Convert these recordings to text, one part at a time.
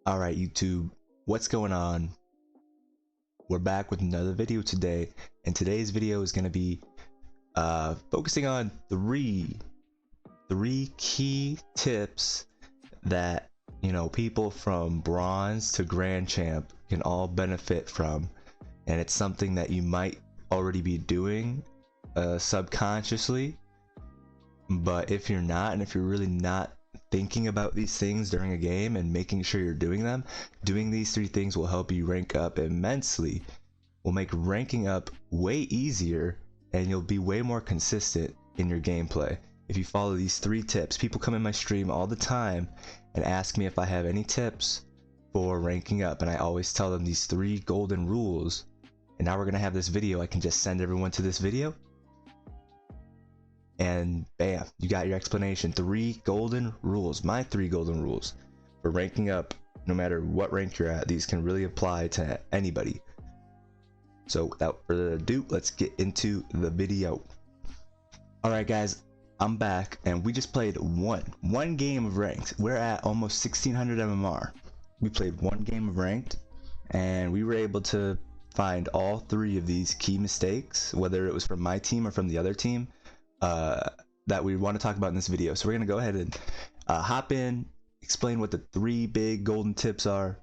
All right, YouTube, what's going on? We're back with another video today, and today's video is going to be focusing on three key tips that people from bronze to grand champ can all benefit from, and it's something that you might already be doing subconsciously, but if you're not, and if you're really not thinking about these things during a game and making sure you're doing them, doing these three things will help you rank up immensely, will make ranking up way easier, and you'll be way more consistent in your gameplay if you follow these three tips. People come in my stream all the time and ask me if I have any tips for ranking up, and I always tell them these three golden rules. And now we're gonna have this video. I can just send everyone to this video and bam, you got your explanation. Three golden rules, my three golden rules for ranking up. No matter what rank you're at, these can really apply to anybody. So without further ado, let's get into the video. All right guys, I'm back, and we just played one game of ranked. We're at almost 1600 MMR. We played one game of ranked, and we were able to find all three of these key mistakes, whether it was from my team or from the other team, that we want to talk about in this video. So we're gonna go ahead and hop in, explain what the three big golden tips are,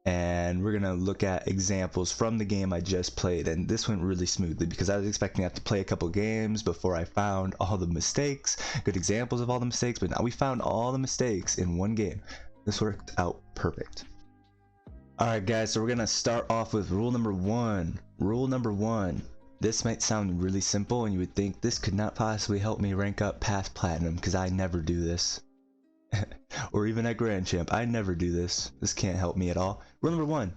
and we're gonna look at examples from the game I just played. And this went really smoothly because I was expecting to have to play a couple games before I found all the mistakes, good examples of all the mistakes, but now we found all the mistakes in one game. This worked out perfect. All right guys, so we're gonna start off with rule number one. Rule number one. This might sound really simple, and you would think this could not possibly help me rank up past platinum, because I never do this. Or even at grand champ, I never do this. This can't help me at all. Rule number one,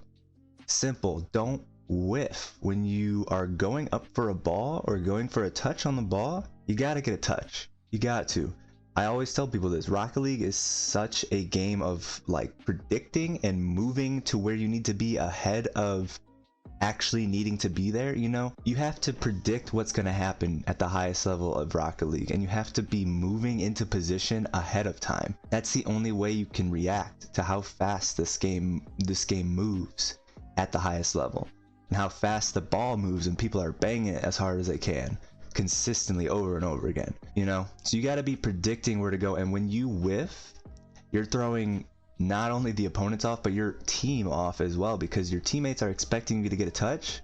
simple. Don't whiff. When you are going up for a ball or going for a touch on the ball, you gotta get a touch. You got to. I always tell people this. Rocket League is such a game of like predicting and moving to where you need to be ahead of actually needing to be there. You have to predict what's going to happen at the highest level of Rocket League, and you have to be moving into position ahead of time. That's the only way you can react to how fast this game moves at the highest level, and how fast the ball moves, and people are banging it as hard as they can consistently over and over again. So you got to be predicting where to go, and when you whiff, you're throwing not only the opponents off, but your team off as well, because your teammates are expecting you to get a touch,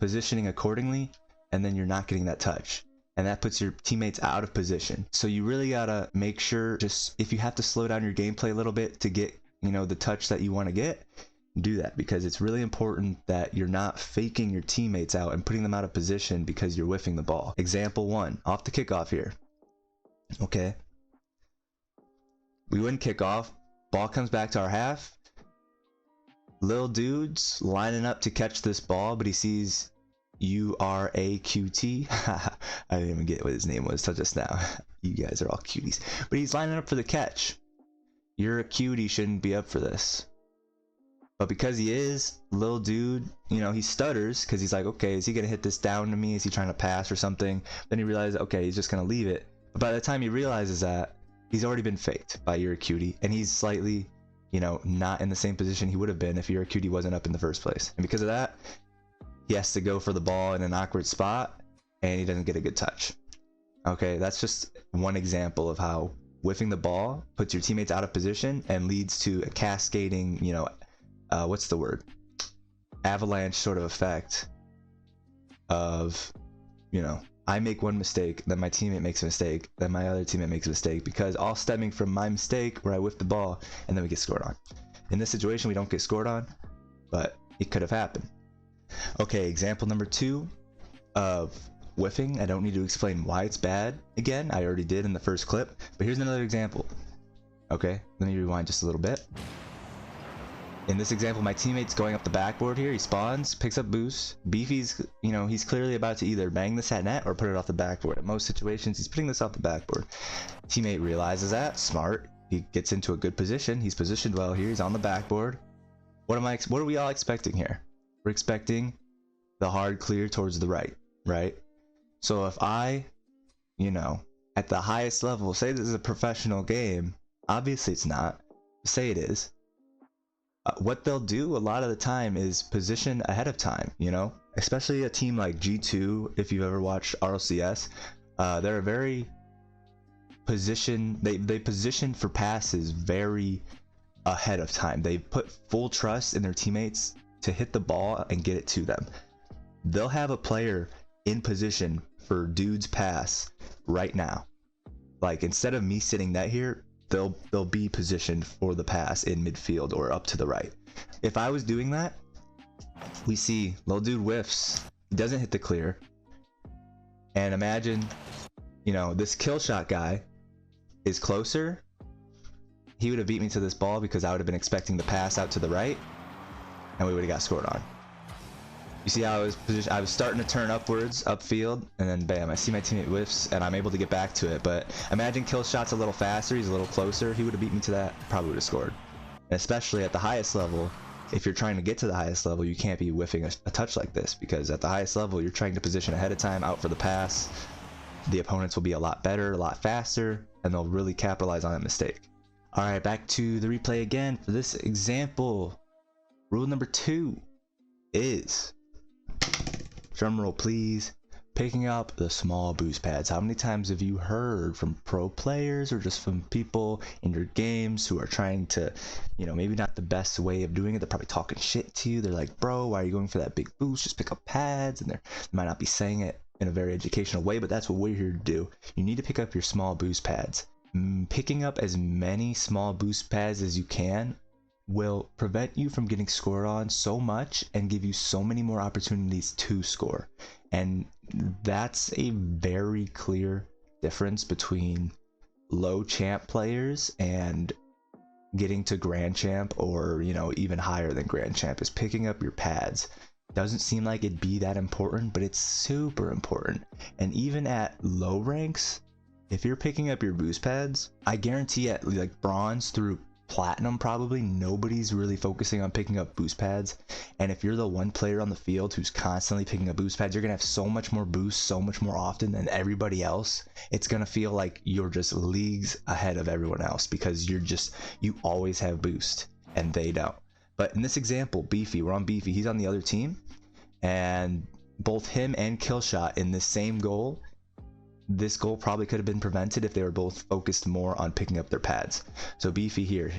positioning accordingly, and then you're not getting that touch, and that puts your teammates out of position. So you really gotta make sure, just if you have to slow down your gameplay a little bit to get the touch that you want to get, do that, because it's really important that you're not faking your teammates out and putting them out of position because you're whiffing the ball. Example one, off the kickoff here. Okay, we wouldn't kick off. Ball comes back to our half. Little dude's lining up to catch this ball, but he sees URAQT. I didn't even get what his name was till just now. You guys are all cuties. But he's lining up for the catch. You're a cutie, shouldn't be up for this. But because he is, little dude, he stutters because he's like, okay, is he going to hit this down to me? Is he trying to pass or something? Then he realizes, okay, he's just going to leave it. But by the time he realizes that, he's already been faked by your cutie, and he's slightly, not in the same position he would have been if your cutie wasn't up in the first place. And because of that, he has to go for the ball in an awkward spot, and he doesn't get a good touch. Okay, that's just one example of how whiffing the ball puts your teammates out of position and leads to a cascading, what's the word? Avalanche sort of effect of, I make one mistake, then my teammate makes a mistake, then my other teammate makes a mistake, because all stemming from my mistake where I whiffed the ball, and then we get scored on. In this situation, we don't get scored on, but it could have happened. Okay, example number two of whiffing. I don't need to explain why it's bad again. I already did in the first clip, but here's another example. Okay, let me rewind just a little bit. In this example, my teammate's going up the backboard here. He spawns, picks up boost. Beefy's, he's clearly about to either bang this at net or put it off the backboard. In most situations, he's putting this off the backboard. Teammate realizes that, smart. He gets into a good position. He's positioned well here. He's on the backboard. What are we all expecting here? We're expecting the hard clear towards the right? So if I, at the highest level, say this is a professional game, obviously it's not. Say it is. What they'll do a lot of the time is position ahead of time, you know, especially a team like G2. If you've ever watched RLCS, they're a very they position for passes very ahead of time. They put full trust in their teammates to hit the ball and get it to them. They'll have a player in position for dude's pass right now. Like, instead of me sitting net here, they'll be positioned for the pass in midfield or up to the right. If I was doing that, we see little dude whiffs, doesn't hit the clear, and imagine, you know, this kill shot guy is closer. He would have beat me to this ball because I would have been expecting the pass out to the right, and we would have got scored on. You see how I was starting to turn upwards, upfield, and then bam, I see my teammate whiffs, and I'm able to get back to it. But imagine kill shot's a little faster, he's a little closer, he would have beat me to that, probably would have scored. And especially at the highest level, if you're trying to get to the highest level, you can't be whiffing a touch like this, because at the highest level, you're trying to position ahead of time, out for the pass. The opponents will be a lot better, a lot faster, and they'll really capitalize on that mistake. Alright, back to the replay again. For this example, rule number 2 is, drumroll please, picking up the small boost pads. How many times have you heard from pro players or just from people in your games who are trying to, you know, maybe not the best way of doing it, they're probably talking shit to you. They're like, bro, why are you going for that big boost? Just pick up pads. And they might not be saying it in a very educational way, but that's what we're here to do. You need to pick up your small boost pads. Picking up as many small boost pads as you can will prevent you from getting scored on so much and give you so many more opportunities to score. And that's a very clear difference between low champ players and getting to grand champ, or, you know, even higher than grand champ, is picking up your pads. Doesn't seem like it'd be that important, but it's super important. And even at low ranks, if you're picking up your boost pads, I guarantee at like bronze through platinum, probably nobody's really focusing on picking up boost pads. And if you're the one player on the field who's constantly picking up boost pads, you're gonna have so much more boosts so much more often than everybody else. It's gonna feel like you're just leagues ahead of everyone else, because you always have boost and they don't. But in this example, Beefy, we're on Beefy, he's on the other team, and both him and Killshot in the same goal. This goal probably could have been prevented if they were both focused more on picking up their pads. So Beefy here,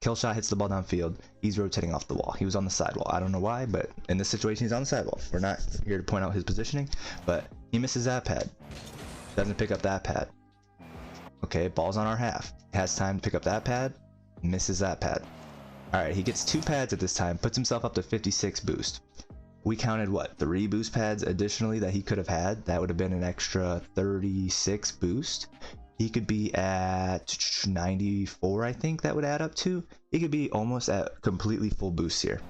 Killshot hits the ball downfield, he's rotating off the wall. He was on the sidewall. I don't know why, but in this situation he's on the sidewall. We're not here to point out his positioning, but he misses that pad. Doesn't pick up that pad. Okay, ball's on our half. Has time to pick up that pad, misses that pad. Alright, he gets 2 pads at this time, puts himself up to 56 boost. We counted what, 3 boost pads additionally that he could have had. That would have been an extra 36 boost. He could be at 94, I think that would add up to. He could be almost at completely full boost here.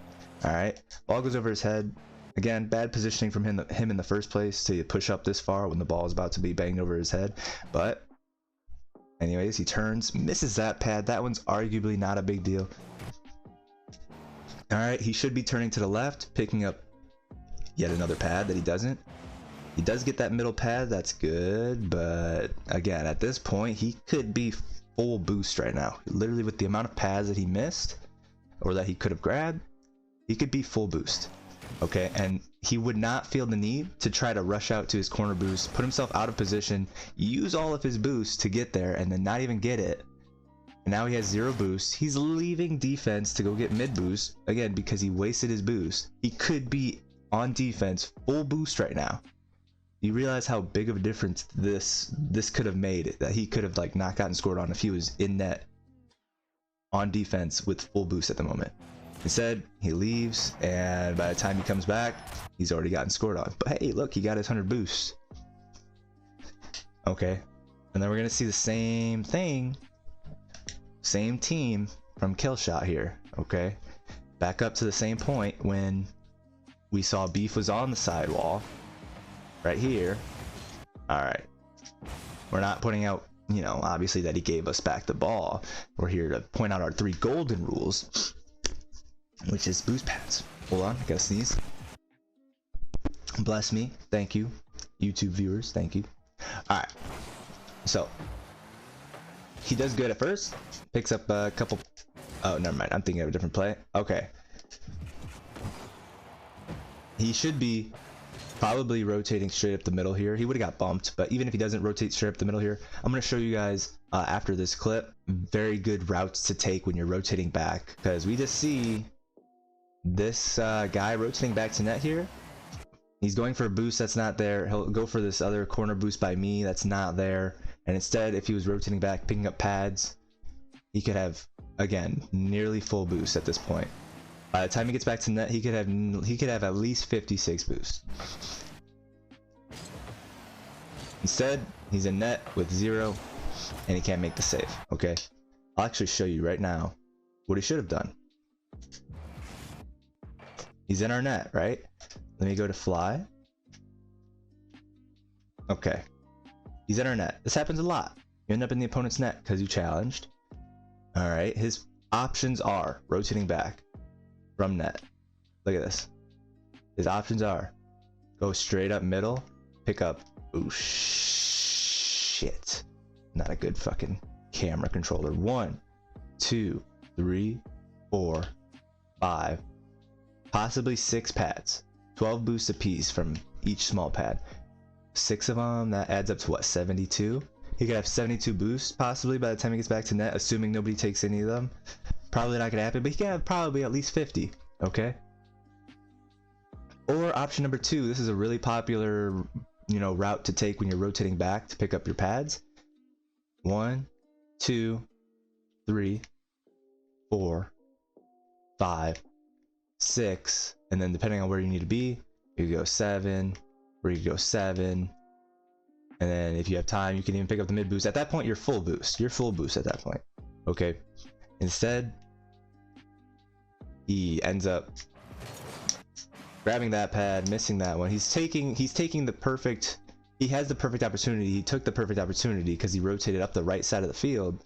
All right, ball goes over his head. Again, bad positioning from him in the first place to push up this far when the ball is about to be banged over his head. But anyways, he turns, misses that pad. That one's arguably not a big deal. All right, he should be turning to the left, picking up yet another pad that he doesn't. He does get that middle pad, that's good, but again, at this point, he could be full boost right now. Literally, with the amount of pads that he missed, or that he could have grabbed, he could be full boost. Okay, and he would not feel the need to try to rush out to his corner boost, put himself out of position, use all of his boost to get there, and then not even get it. And now he has 0 boost. He's leaving defense to go get mid boost, again, because he wasted his boost. He could be on defense full boost right now. You realize how big of a difference this could have made, that he could have like not gotten scored on if he was in net on defense with full boost at the moment. Instead, he leaves, and by the time he comes back, he's already gotten scored on. But hey, look, he got his 100 boosts. Okay, and then we're gonna see the same thing, same team from Killshot here. Okay, back up to the same point when we saw Beef was on the sidewall right here. All right, we're not pointing out, you know, obviously that he gave us back the ball. We're here to point out our 3 golden rules, which is boost pads. Hold on, I gotta sneeze. Bless me. Thank you, YouTube viewers. Thank you. All right, so he does good at first, picks up a couple Oh, never mind. I'm thinking of a different play. Okay. He should be probably rotating straight up the middle here. He would have got bumped, but even if he doesn't rotate straight up the middle here, I'm going to show you guys after this clip very good routes to take when you're rotating back, because we just see this guy rotating back to net here. He's going for a boost that's not there. He'll go for this other corner boost by me that's not there, and instead if he was rotating back picking up pads, he could have, again, nearly full boost at this point. By the time he gets back to net, he could have at least 56 boost. Instead, he's in net with 0, and he can't make the save. Okay, I'll actually show you right now what he should have done. He's in our net, right? Let me go to fly. Okay, he's in our net. This happens a lot. You end up in the opponent's net because you challenged. All right, his options are rotating back from net. Look at this. His options are go straight up middle, pick up. Oh shit. Not a good fucking camera controller. 1, 2, 3, 4, 5, possibly 6 pads. 12 boosts apiece from each small pad. 6 of them, that adds up to what, 72? He could have 72 boosts possibly by the time he gets back to net, assuming nobody takes any of them. Probably not gonna happen, but he can have probably at least 50. Okay. Or option number 2, this is a really popular, you know, route to take when you're rotating back to pick up your pads. 1, 2, 3, 4, 5, 6, and then depending on where you need to be, you go 7, or you go 7, and then if you have time, you can even pick up the mid boost. At that point, you're full boost. You're full boost at that point. Okay. Instead, he ends up grabbing that pad, missing that one. He's taking the perfect. He has the perfect opportunity. He took the perfect opportunity because he rotated up the right side of the field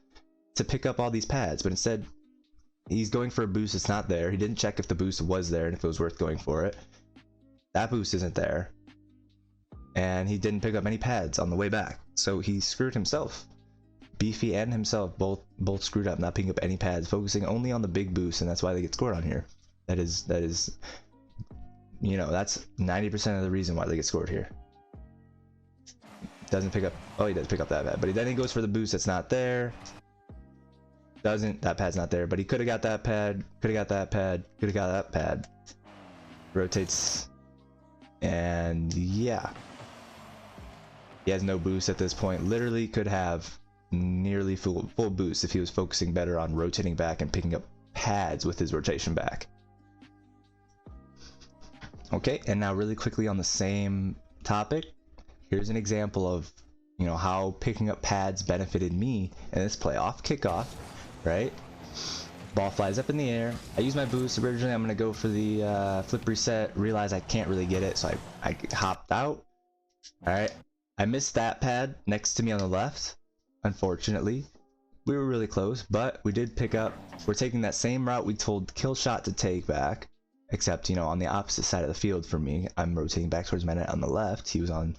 to pick up all these pads, but instead he's going for a boost that's not there. He didn't check if the boost was there and if it was worth going for it. That boost isn't there, and he didn't pick up any pads on the way back, so he screwed himself. Beefy and himself both screwed up, not picking up any pads, focusing only on the big boost, and that's why they get scored on here. That is, you know, that's 90% of the reason why they get scored here. Doesn't pick up. Oh, he does pick up that pad, but then he goes for the boost that's not there. Doesn't. That pad's not there, but he could have got that pad. Could have got that pad. Could have got that pad. Rotates, and yeah, he has no boost at this point. Literally could have nearly full boost if he was focusing better on rotating back and picking up pads with his rotation back. Okay, and now really quickly on the same topic, here's an example of, you know, how picking up pads benefited me in this play. Off kickoff, right? Ball flies up in the air. I use my boost. Originally I'm gonna go for the flip reset, realize I can't really get it, so I hopped out. All right, I missed that pad next to me on the left. Unfortunately, we were really close, but we did pick up. We're taking that same route we told Killshot to take back, except, you know, on the opposite side of the field for me. I'm rotating back towards my net on the left. He was on,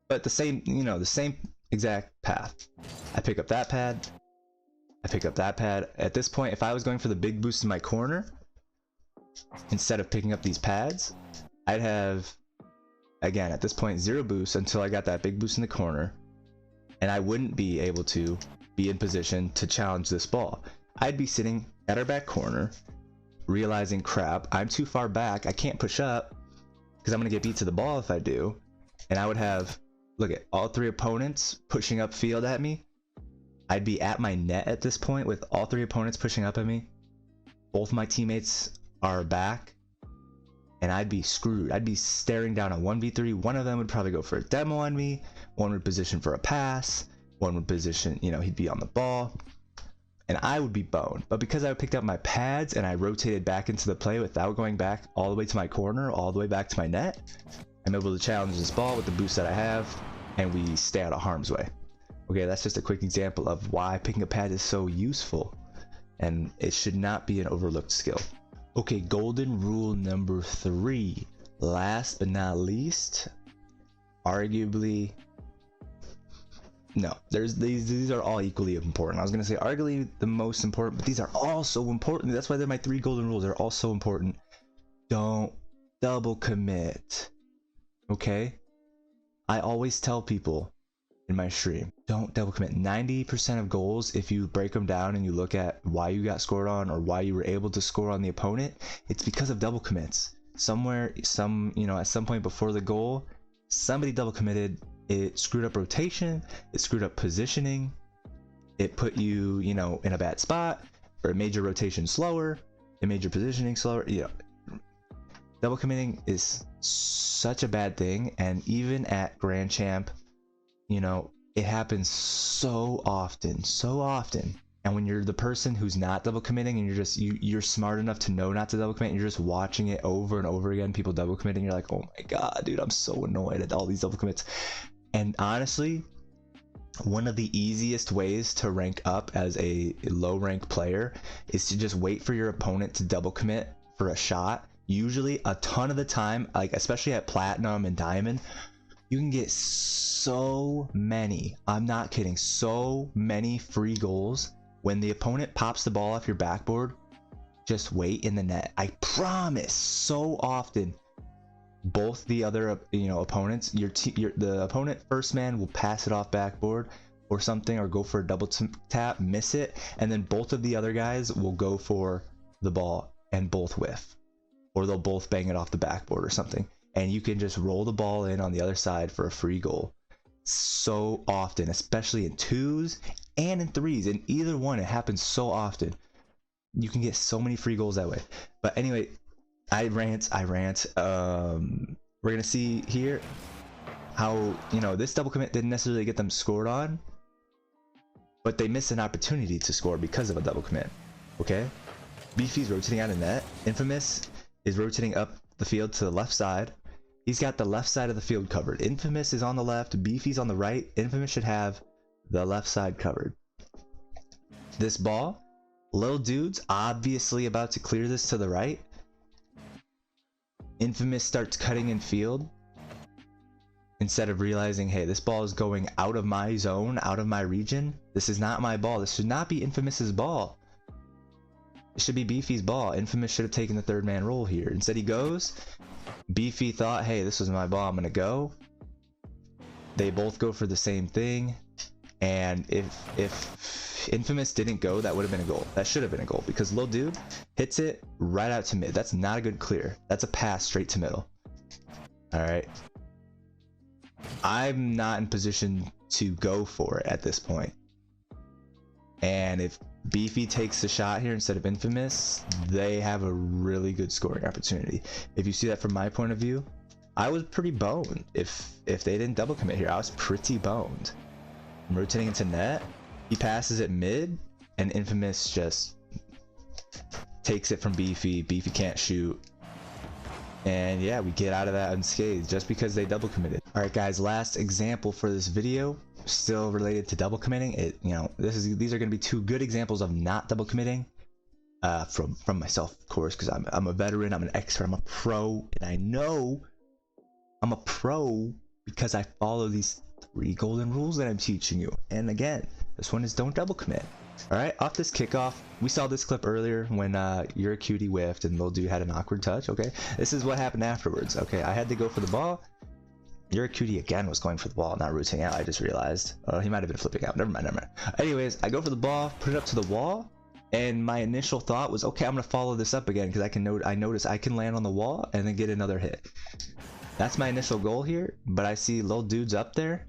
but the same, you know, the same exact path. I pick up that pad. I pick up that pad. At this point, if I was going for the big boost in my corner, instead of picking up these pads, I'd have, again, at this point, 0 boost until I got that big boost in the corner, and I wouldn't be able to be in position to challenge this ball. I'd be sitting at our back corner, realizing, crap, I'm too far back, I can't push up because I'm gonna get beat to the ball if I do, and I would have, look at all 3 opponents pushing up field at me. I'd be at my net at this point with all 3 opponents pushing up at me. Both my teammates are back, and I'd be screwed. I'd be staring down a 1v3. One of them would probably go for a demo on me. One would position for a pass. One would position, you know, he'd be on the ball, and I would be boned. But because I picked up my pads and I rotated back into the play without going back all the way to my corner, all the way back to my net, I'm able to challenge this ball with the boost that I have, and we stay out of harm's way. Okay, that's just a quick example of why picking up pads is so useful, and it should not be an overlooked skill. Okay, golden rule number 3. Last but not least, arguably no, there's these are all equally important. I was gonna say arguably the most important, but these are all so important. That's why they're my 3 golden rules. They're all so important. Don't double commit. Okay? I always tell people in my stream, don't double commit. 90% of goals, if you break them down and you look at why you got scored on or why you were able to score on the opponent, it's because of double commits. Somewhere, at some point before the goal, somebody double committed. It screwed up rotation, it screwed up positioning, it put you, in a bad spot, or it made your rotation slower, it made your positioning slower. Double committing is such a bad thing, and even at Grand Champ, it happens so often. And when you're the person who's not double committing and you're smart enough to know not to double commit, and you're just watching it over and over again, people double committing, you're like, oh my god, dude, I'm so annoyed at all these double commits. And honestly, one of the easiest ways to rank up as a low rank player is to just wait for your opponent to double commit for a shot. Usually a ton of the time, like especially at platinum and diamond, you can get so many, I'm not kidding, so many free goals when the opponent pops the ball off your backboard. Just wait in the net. I promise, so often both the other opponents, the opponent first man will pass it off backboard or something, or go for a double tap, miss it, and then both of the other guys will go for the ball and both whiff, or they'll both bang it off the backboard or something, and you can just roll the ball in on the other side for a free goal. So often, especially in 2s and in 3s, in either one, it happens so often. You can get so many free goals that way. But anyway, I rant. We're gonna see here how this double commit didn't necessarily get them scored on, but they missed an opportunity to score because of a double commit. Okay, Beefy's rotating out of net. Infamous is rotating up the field to the left side. He's got the left side of the field covered. Infamous is on the left, Beefy's on the right. Infamous should have the left side covered. This ball, Lil Dude's obviously about to clear this to the right. Infamous starts cutting in field instead of realizing, hey, this ball is going out of my zone, out of my region. This is not my ball. This should not be Infamous's ball. It should be Beefy's ball. Infamous should have taken the third man role here. Instead he goes. Beefy thought, hey, this was my ball, I'm gonna go. They both go for the same thing, and if Infamous didn't go, that would have been a goal. That should have been a goal, because Lil Dude hits it right out to mid. That's not a good clear. That's a pass straight to middle. Alright, I'm not in position to go for it at this point, and if Beefy takes the shot here instead of Infamous, they have a really good scoring opportunity. If you see that from my point of view, I was pretty boned. If they didn't double commit here, I was pretty boned. I'm rotating into net. He passes it mid, and Infamous just takes it from Beefy. Beefy can't shoot. And yeah, we get out of that unscathed just because they double committed. Alright guys, last example for this video, still related to double committing. These are going to be 2 good examples of not double committing from myself, of course, because I'm a veteran, I'm an expert, I'm a pro, and I know I'm a pro because I follow these 3 golden rules that I'm teaching you. And again, this one is don't double commit. Alright, off this kickoff, we saw this clip earlier when You're a Cutie whiffed and Lil Dude had an awkward touch. Okay, this is what happened afterwards. Okay, I had to go for the ball. You're a Cutie again was going for the ball, not rotating out. I just realized. He might have been flipping out. Never mind. Anyways, I go for the ball, put it up to the wall, and my initial thought was, okay, I'm gonna follow this up again because I notice I can land on the wall and then get another hit. That's my initial goal here, but I see Lil Dude's up there,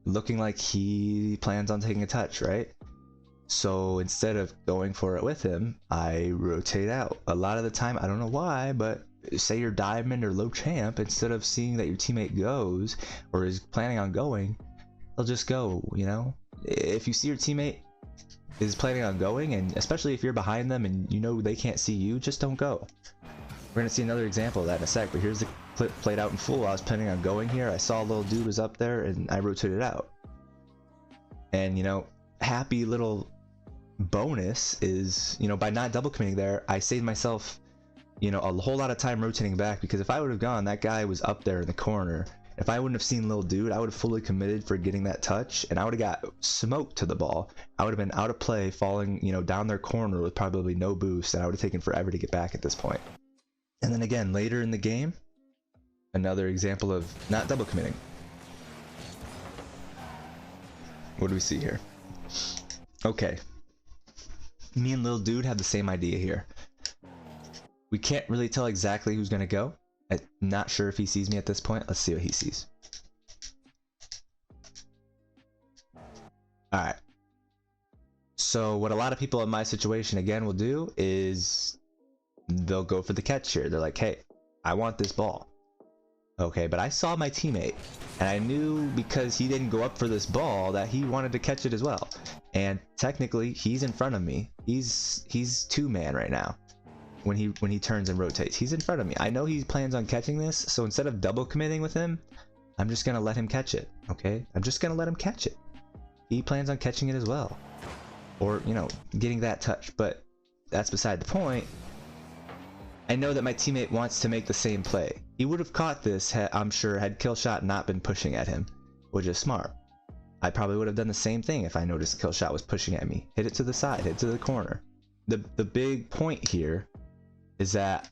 looking like he plans on taking a touch, right? So instead of going for it with him, I rotate out. A lot of the time, I don't know why, but say you're diamond or low champ, instead of seeing that your teammate goes or is planning on going, they'll just go. If you see your teammate is planning on going, and especially if you're behind them and they can't see you, just don't go. We're gonna see another example of that in a sec, but here's the clip played out in full. I was planning on going here, I saw Lil Dude was up there, and I rotated out. And happy little bonus is, by not double committing there, I saved myself a whole lot of time rotating back, because if I would have gone, that guy was up there in the corner If I wouldn't have seen Lil Dude, I would have fully committed for getting that touch, and I would have got smoked to the ball. I would have been out of play, falling, you know, down their corner with probably no boost, and I would have taken forever to get back at this point. And then again, later in the game, another example of not double committing. What do we see here? Okay. Me and Lil Dude have the same idea here. We can't really tell exactly who's gonna go. I'm not sure if he sees me at this point. Let's see what he sees. Alright. So what a lot of people in my situation again will do is they'll go for the catch here. They're like, hey, I want this ball. Okay, but I saw my teammate, and I knew because he didn't go up for this ball that he wanted to catch it as well. And technically, he's in front of me. He's two-man right now. When he turns and rotates, he's in front of me. I know he plans on catching this, so instead of double committing with him, I'm just gonna let him catch it. Okay, I'm just gonna let him catch it. He plans on catching it as well, or you know, getting that touch. But that's beside the point. I know that my teammate wants to make the same play. He would have caught this, I'm sure, had Killshot not been pushing at him, which is smart. I probably would have done the same thing if I noticed Killshot was pushing at me. Hit it to the side, hit it to the corner. The big point here is that,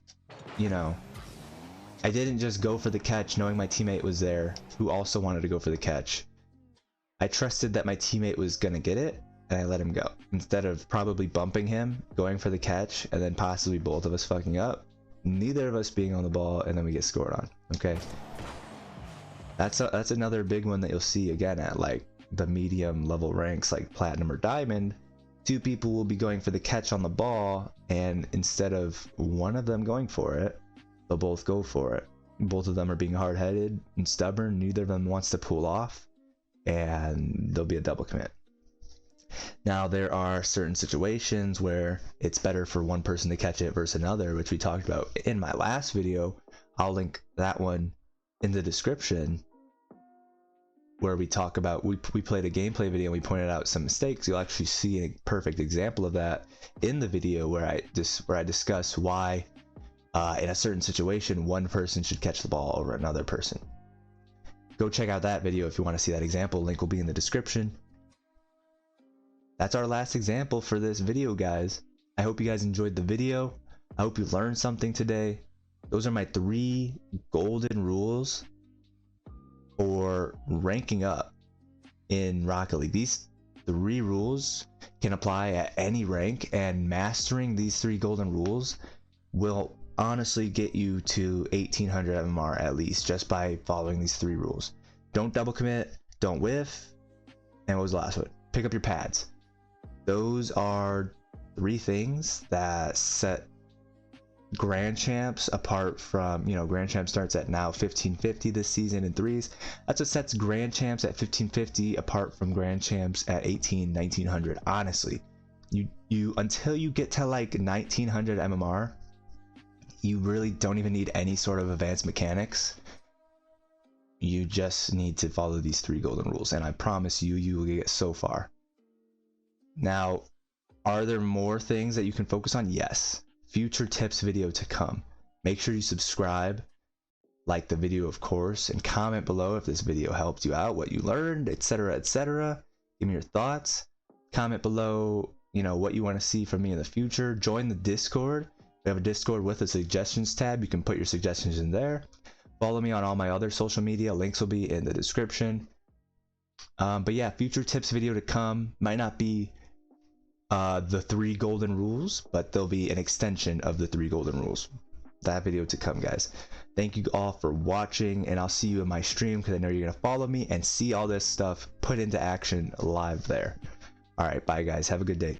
you know, I didn't just go for the catch knowing my teammate was there who also wanted to go for the catch. I trusted that my teammate was gonna get it, and I let him go. Instead of probably bumping him, going for the catch, and then possibly both of us fucking up, neither of us being on the ball, and then we get scored on. Okay, that's another big one that you'll see again at like the medium level ranks like platinum or diamond. Two people will be going for the catch on the ball, and instead of one of them going for it, they'll both go for it. Both of them are being hard-headed and stubborn. Neither of them wants to pull off, and there'll be a double commit. Now there are certain situations where it's better for one person to catch it versus another, which we talked about in my last video. I'll link that one in the description, where we talk about, we played a gameplay video and we pointed out some mistakes. You'll actually see a perfect example of that in the video where I discuss why in a certain situation one person should catch the ball over another person. Go check out that video if you want to see that example. Link will be in the description. That's our last example for this video, guys. I hope you guys enjoyed the video. I hope you learned something today. Those are my 3 golden rules for ranking up in Rocket League. These 3 rules can apply at any rank, and mastering these 3 golden rules will honestly get you to 1800 MMR at least, just by following these 3 rules. Don't double commit, don't whiff, and what was the last one? Pick up your pads. Those are 3 things that set Grand Champs apart from, you know, Grand Champ starts at now 1550 this season in 3s. That's what sets Grand Champs at 1550 apart from Grand Champs at 1900. Honestly, you until you get to like 1900 MMR, you really don't even need any sort of advanced mechanics. You just need to follow these 3 golden rules, and I promise you will get so far. Now, are there more things that you can focus on? Yes. Future tips video to come. Make sure you subscribe, like the video of course, and comment below if this video helped you out, what you learned, etc, etc. Give me your thoughts. Comment below, you know, what you want to see from me in the future. Join the Discord. We have a Discord with a suggestions tab. You can put your suggestions in there. Follow me on all my other social media. Links will be in the description. But yeah, future tips video to come. Might not be the 3 golden rules, but there'll be an extension of the 3 golden rules. That video to come, guys. Thank you all for watching, and I'll see you in my stream, because I know you're gonna follow me and see all this stuff put into action live there. All right, bye guys, have a good day.